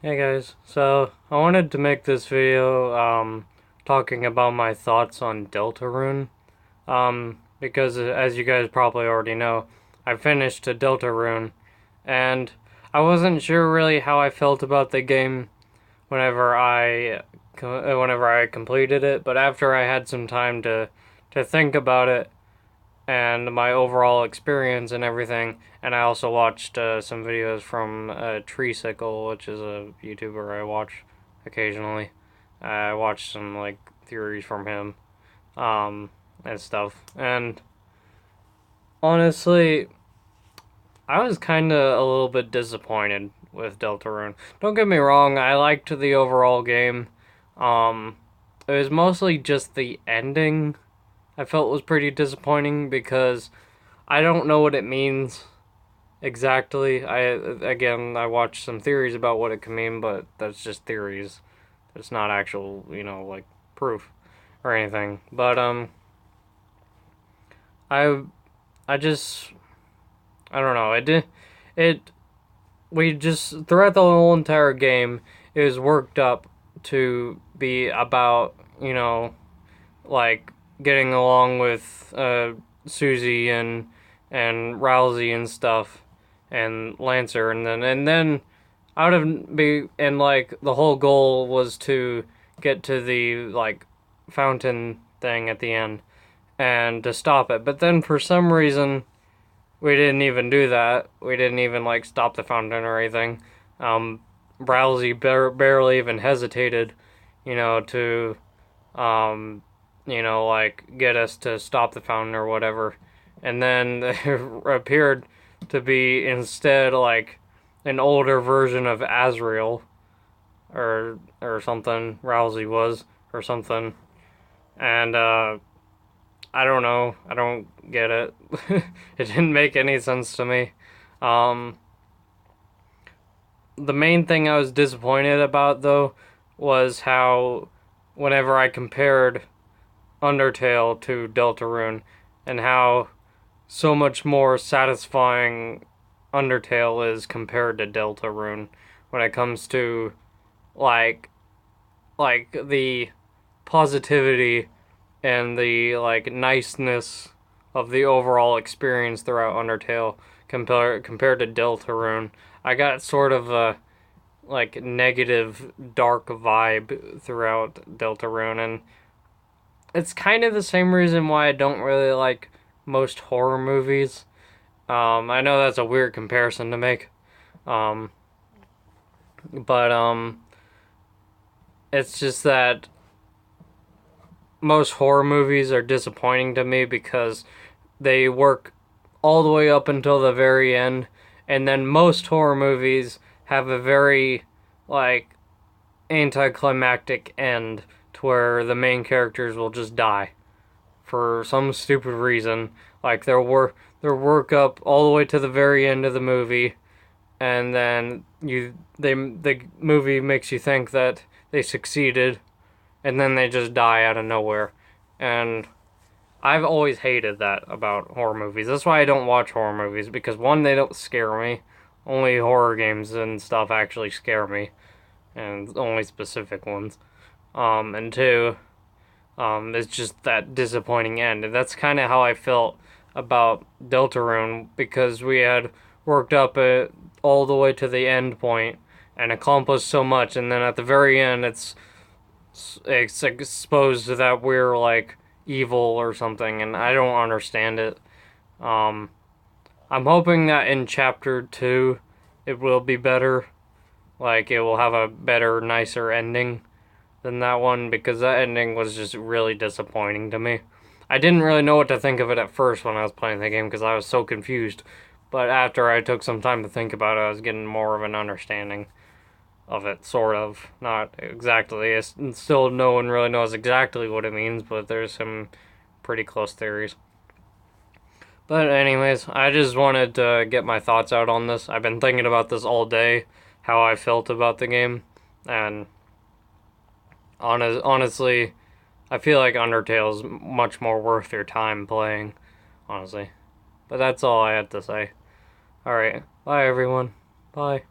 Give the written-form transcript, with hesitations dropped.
Hey guys, so I wanted to make this video talking about my thoughts on Deltarune. Because as you guys probably already know, I finished a Deltarune and I wasn't sure really how I felt about the game whenever I completed it, but after I had some time to think about it and my overall experience and everything. And I also watched some videos from Treesicle, which is a YouTuber I watch occasionally. I watched some like theories from him and stuff. And honestly, I was kind of a little bit disappointed with Deltarune. Don't get me wrong, I liked the overall game. Um, it was mostly just the ending I felt was pretty disappointing because I don't know what it means exactly. I watched some theories about what it can mean, but that's just theories. It's not actual, like proof or anything. But I I just I don't know. It we just throughout the whole entire game it was worked up to be about, like getting along with Susie and Rousey and stuff and Lancer, and then out of be and like the whole goal was to get to the like fountain thing at the end and to stop it. But then for some reason we didn't even do that. We didn't even like stop the fountain or anything. Um, Rousey barely even hesitated, to um, like get us to stop the fountain or whatever. And then there appeared to be instead like an older version of Azrael or something. Rousey was or something, and I don't know. I don't get it. It didn't make any sense to me. Um, the main thing I was disappointed about though was how whenever I compared Undertale to Deltarune and how so much more satisfying Undertale is compared to Deltarune when it comes to like the positivity and the like niceness of the overall experience throughout Undertale compared to Deltarune. I got sort of a like negative dark vibe throughout Deltarune, and it's kind of the same reason why I don't really like most horror movies. I know that's a weird comparison to make, um, but it's just that most horror movies are disappointing to me because they work all the way up until the very end, and then most horror movies have a very like anticlimactic end to where the main characters will just die for some stupid reason. Like their work up all the way to the very end of the movie, and then the movie makes you think that they succeeded, and then they just die out of nowhere. And I've always hated that about horror movies. That's why I don't watch horror movies, because one, they don't scare me. Only horror games and stuff actually scare me, and only specific ones. And two, it's just that disappointing end. And that's kind of how I felt about Deltarune, because we had worked up it all the way to the end point and accomplished so much, and then at the very end, it's exposed that we're like evil or something, and I don't understand it. Um, I'm hoping that in chapter two, it will be better. Like it will have a better, nicer ending than that one, because that ending was just really disappointing to me. I didn't really know what to think of it at first when I was playing the game because I was so confused. But after I took some time to think about it, I was getting more of an understanding of it, sort of. Not exactly. It's still, no one really knows exactly what it means, but there's some pretty close theories. But, anyways, I just wanted to get my thoughts out on this. I've been thinking about this all day, how I felt about the game, and honestly, I feel like Undertale is much more worth your time playing, honestly. But that's all I had to say. Alright, bye everyone. Bye.